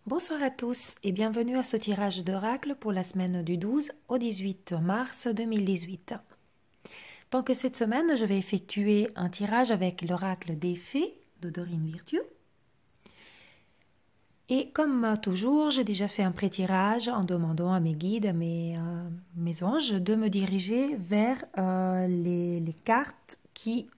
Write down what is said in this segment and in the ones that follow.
Bonsoir à tous et bienvenue à ce tirage d'oracle pour la semaine du 12 au 18 mars 2018. Donc cette semaine, je vais effectuer un tirage avec l'oracle des fées de Dorine Virtue. Et comme toujours, j'ai déjà fait un pré-tirage en demandant à mes guides, à mes anges, de me diriger vers les cartes qui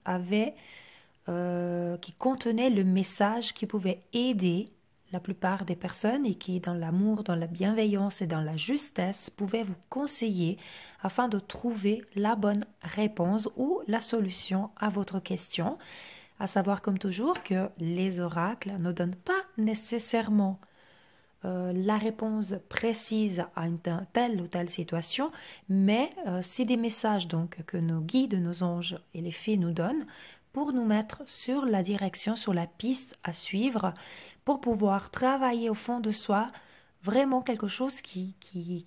contenaient le message qui pouvait aider la plupart des personnes et qui, dans l'amour, dans la bienveillance et dans la justesse, pouvaient vous conseiller afin de trouver la bonne réponse ou la solution à votre question. À savoir, comme toujours, que les oracles ne donnent pas nécessairement la réponse précise à une telle ou telle situation, mais c'est des messages donc que nos guides, nos anges et les fées nous donnent pour nous mettre sur la direction, sur la piste à suivre, pour pouvoir travailler au fond de soi vraiment quelque chose qui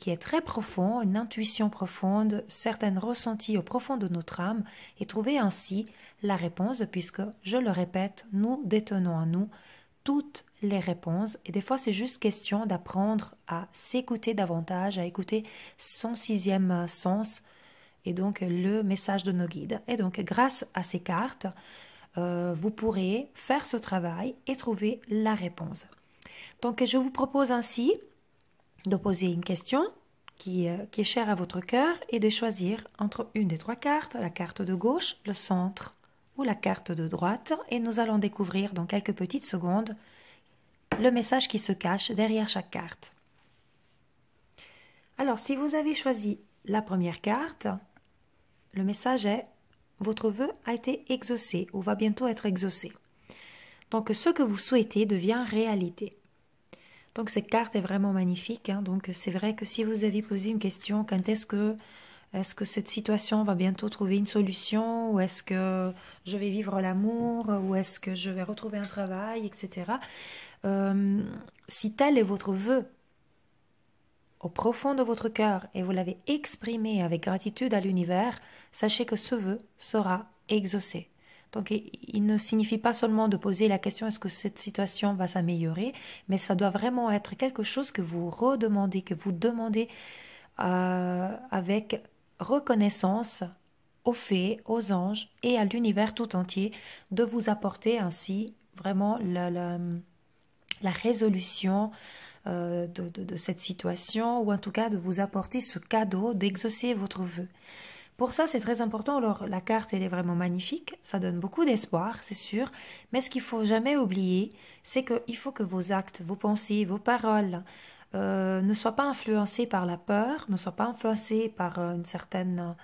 est très profond, une intuition profonde, certains ressentis au profond de notre âme, et trouver ainsi la réponse, puisque, je le répète, nous détenons en nous toutes les réponses, et des fois c'est juste question d'apprendre à s'écouter davantage, à écouter son sixième sens, et donc le message de nos guides. Et donc grâce à ces cartes, vous pourrez faire ce travail et trouver la réponse. Donc je vous propose ainsi de poser une question qui est chère à votre cœur et de choisir entre une des trois cartes, la carte de gauche, le centre ou la carte de droite, et nous allons découvrir dans quelques petites secondes le message qui se cache derrière chaque carte. Alors si vous avez choisi la première carte, le message est « Votre vœu a été exaucé ou va bientôt être exaucé ». Donc ce que vous souhaitez devient réalité. Donc cette carte est vraiment magnifique. Donc c'est vrai que si vous avez posé une question, quand est-ce que cette situation va bientôt trouver une solution, ou est-ce que je vais vivre l'amour, ou est-ce que je vais retrouver un travail, etc. Si tel est votre vœu, au profond de votre cœur, et vous l'avez exprimé avec gratitude à l'univers, sachez que ce vœu sera exaucé. Donc il ne signifie pas seulement de poser la question est-ce que cette situation va s'améliorer, mais ça doit vraiment être quelque chose que vous redemandez, que vous demandez avec reconnaissance aux fées, aux anges et à l'univers tout entier, de vous apporter ainsi vraiment la résolution de cette situation, ou en tout cas de vous apporter ce cadeau d'exaucer votre vœu. Pour ça, c'est très important. Alors, la carte, elle est vraiment magnifique, ça donne beaucoup d'espoir, c'est sûr, mais ce qu'il ne faut jamais oublier, c'est qu'il faut que vos actes, vos pensées, vos paroles ne soient pas influencés par la peur, ne soient pas influencés par une certaine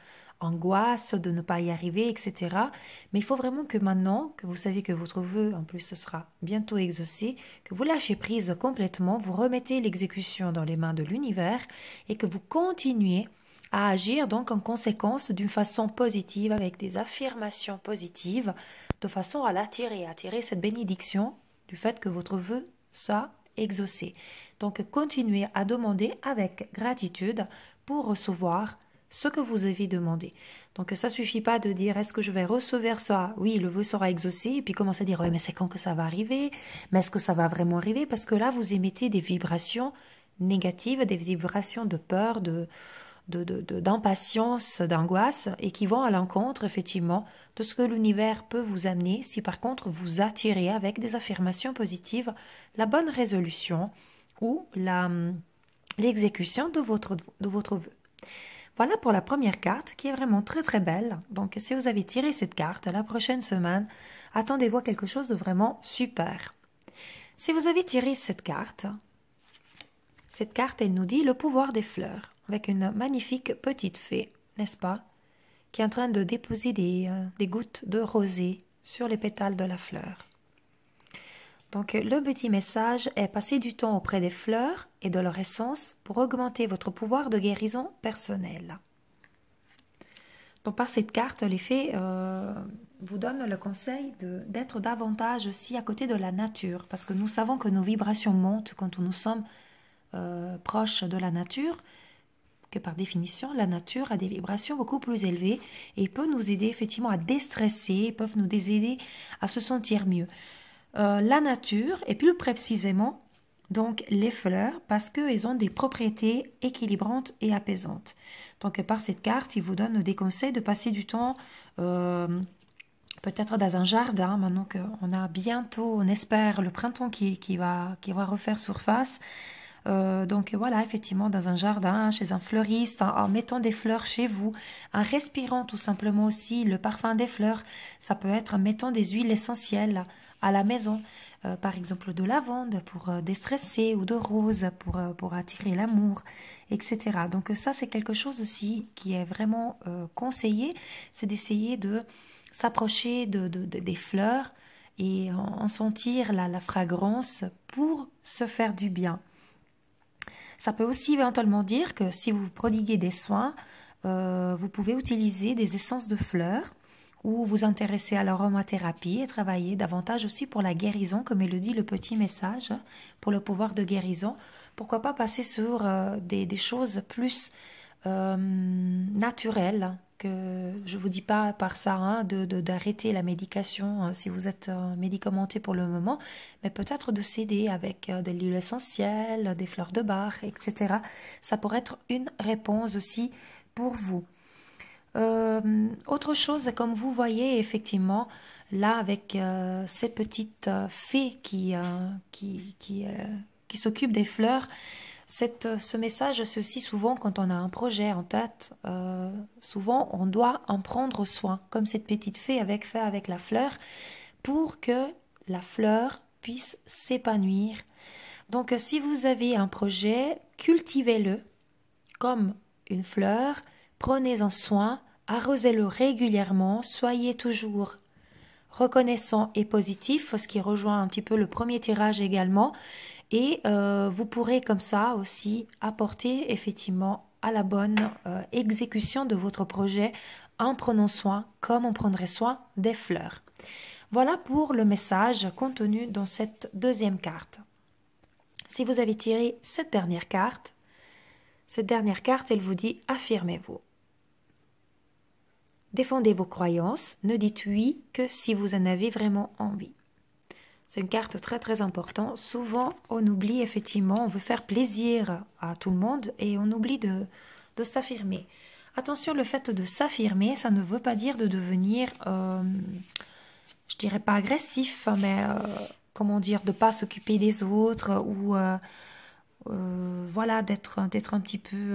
angoisse de ne pas y arriver, etc. Mais il faut vraiment que maintenant, que vous savez que votre vœu, en plus, ce sera bientôt exaucé, que vous lâchez prise complètement, vous remettez l'exécution dans les mains de l'univers et que vous continuez à agir donc en conséquence d'une façon positive, avec des affirmations positives, de façon à attirer cette bénédiction du fait que votre vœu soit exaucé. Donc continuez à demander avec gratitude pour recevoir ce que vous avez demandé. Donc ça suffit pas de dire est-ce que je vais recevoir ça, oui le vœu sera exaucé, et puis commencer à dire ouais, mais c'est quand que ça va arriver, mais est-ce que ça va vraiment arriver, parce que là vous émettez des vibrations négatives, des vibrations de peur, d'impatience, d'angoisse, et qui vont à l'encontre effectivement de ce que l'univers peut vous amener si par contre vous attirez avec des affirmations positives la bonne résolution ou l'exécution de votre vœu. Voilà pour la première carte qui est vraiment très très belle. Donc si vous avez tiré cette carte, la prochaine semaine, attendez-vous à quelque chose de vraiment super. Si vous avez tiré cette carte, elle nous dit le pouvoir des fleurs, avec une magnifique petite fée, n'est-ce pas, qui est en train de déposer des gouttes de rosée sur les pétales de la fleur. Donc le petit message est passer du temps auprès des fleurs et de leur essence pour augmenter votre pouvoir de guérison personnelle. Donc par cette carte, les fées vous donnent le conseil d'être davantage aussi à côté de la nature, parce que nous savons que nos vibrations montent quand nous sommes proches de la nature, que par définition, la nature a des vibrations beaucoup plus élevées et peut nous aider effectivement à déstresser, peuvent nous aider à se sentir mieux. La nature, et plus précisément Donc les fleurs, parce qu'elles ont des propriétés équilibrantes et apaisantes. Donc par cette carte, il vous donne des conseils de passer du temps peut-être dans un jardin, maintenant qu'on a bientôt, on espère, le printemps qui va refaire surface. Donc voilà, effectivement, dans un jardin, chez un fleuriste, en mettant des fleurs chez vous, en respirant tout simplement aussi le parfum des fleurs. Ça peut être en mettant des huiles essentielles à la maison, par exemple de lavande pour déstresser ou de rose pour attirer l'amour, etc. Donc ça, c'est quelque chose aussi qui est vraiment conseillé, c'est d'essayer de s'approcher des fleurs et en sentir la fragrance pour se faire du bien. Ça peut aussi éventuellement dire que si vous prodiguez des soins, vous pouvez utiliser des essences de fleurs ou vous intéresser à l'aromathérapie et travailler davantage aussi pour la guérison, comme il le dit le petit message, pour le pouvoir de guérison. Pourquoi pas passer sur des choses plus naturelles, que je ne vous dis pas par ça hein, d'arrêter la médication si vous êtes médicamenté pour le moment, mais peut-être de s'aider avec de l'huile essentielle, des fleurs de Bach, etc. Ça pourrait être une réponse aussi pour vous. Autre chose, comme vous voyez effectivement, là avec ces petites fées qui s'occupent des fleurs, ce message, c'est aussi souvent quand on a un projet en tête, souvent on doit en prendre soin, comme cette petite fée fait avec la fleur, pour que la fleur puisse s'épanouir. Donc si vous avez un projet, cultivez-le comme une fleur, prenez-en soin, arrosez-le régulièrement, soyez toujours reconnaissant et positif, ce qui rejoint un petit peu le premier tirage également. Et vous pourrez comme ça aussi apporter effectivement à la bonne exécution de votre projet en prenant soin comme on prendrait soin des fleurs. Voilà pour le message contenu dans cette deuxième carte. Si vous avez tiré cette dernière carte, elle vous dit « Affirmez-vous ». Défendez vos croyances, ne dites oui que si vous en avez vraiment envie. C'est une carte très très importante. Souvent, on oublie effectivement, on veut faire plaisir à tout le monde et on oublie de s'affirmer. Attention, le fait de s'affirmer, ça ne veut pas dire de devenir, je dirais pas agressif, mais comment dire, de pas s'occuper des autres ou voilà, d'être un petit peu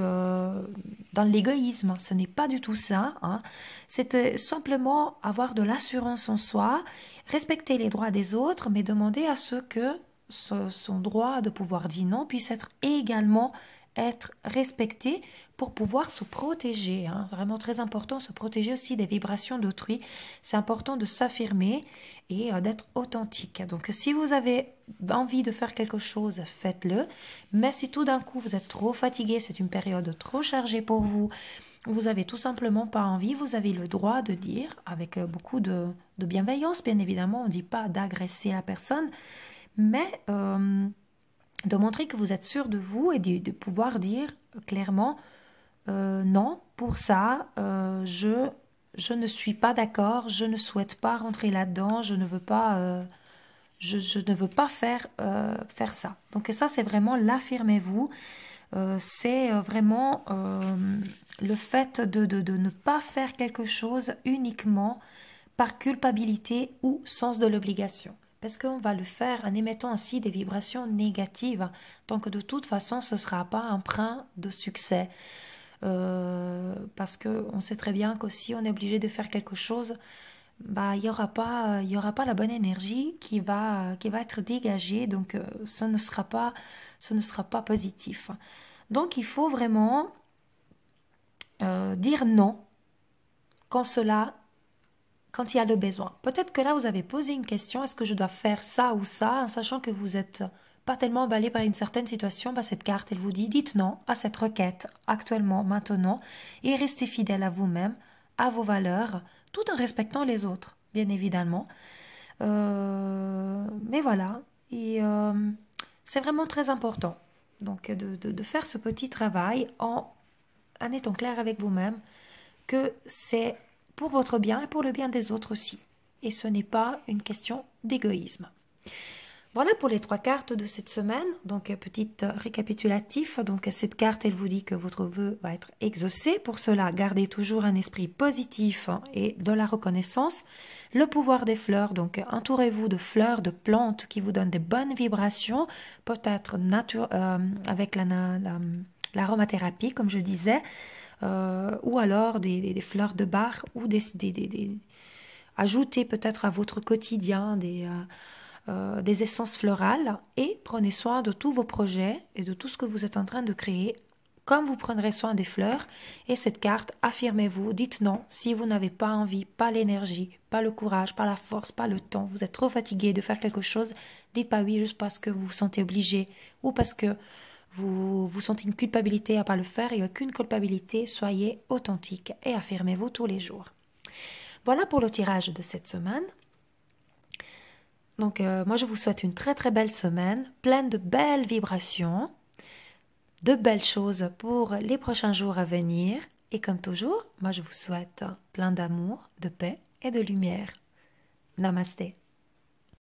dans l'égoïsme. Ce n'est pas du tout ça. Hein. C'est simplement avoir de l'assurance en soi, respecter les droits des autres, mais demander à ceux que son droit de pouvoir dire non puisse également être respecté pour pouvoir se protéger. Hein. Vraiment très important, se protéger aussi des vibrations d'autrui. C'est important de s'affirmer et d'être authentique. Donc si vous avez envie de faire quelque chose, faites-le. Mais si tout d'un coup vous êtes trop fatigué, c'est une période trop chargée pour vous, vous avez tout simplement pas envie, vous avez le droit de dire, avec beaucoup de bienveillance, bien évidemment, on ne dit pas d'agresser la personne, mais de montrer que vous êtes sûr de vous et de pouvoir dire clairement non, pour ça, je ne suis pas d'accord, je ne souhaite pas rentrer là-dedans, je ne veux pas, je ne veux pas faire ça. Donc ça, c'est vraiment l'affirmez-vous. C'est vraiment le fait de ne pas faire quelque chose uniquement par culpabilité ou sens de l'obligation. Parce qu'on va le faire en émettant ainsi des vibrations négatives. Donc de toute façon, ce ne sera pas un brin de succès. Parce qu'on sait très bien que si on est obligé de faire quelque chose, bah, il n'y aura pas la bonne énergie qui va être dégagée. Donc ce ne sera pas positif. Donc il faut vraiment dire non quand il y a le besoin. Peut-être que là, vous avez posé une question, est-ce que je dois faire ça ou ça, en sachant que vous n'êtes pas tellement emballé par une certaine situation, bah, cette carte, elle vous dit, dites non à cette requête, actuellement, maintenant, et restez fidèle à vous-même, à vos valeurs, tout en respectant les autres, bien évidemment. Mais voilà, et c'est vraiment très important, donc de faire ce petit travail en étant clair avec vous-même que c'est pour votre bien et pour le bien des autres aussi. Et ce n'est pas une question d'égoïsme. Voilà pour les 3 cartes de cette semaine. Donc, petite récapitulatif. Donc, cette carte, elle vous dit que votre vœu va être exaucé. Pour cela, gardez toujours un esprit positif et de la reconnaissance. Le pouvoir des fleurs. Donc, entourez-vous de fleurs, de plantes qui vous donnent des bonnes vibrations. Peut-être avec l'aromathérapie, comme je disais. Ou alors des fleurs de bar ou ajoutez peut-être à votre quotidien des essences florales et prenez soin de tous vos projets et de tout ce que vous êtes en train de créer comme vous prendrez soin des fleurs. Et cette carte, affirmez-vous, dites non si vous n'avez pas envie, pas l'énergie, pas le courage, pas la force, pas le temps, vous êtes trop fatigué de faire quelque chose, dites pas oui juste parce que vous vous sentez obligé ou parce que vous sentez une culpabilité à pas le faire. Il n'y a aucune culpabilité, soyez authentique et affirmez-vous tous les jours. Voilà pour le tirage de cette semaine. Donc, moi, je vous souhaite une très très belle semaine, pleine de belles vibrations, de belles choses pour les prochains jours à venir. Et comme toujours, moi, je vous souhaite plein d'amour, de paix et de lumière. Namasté.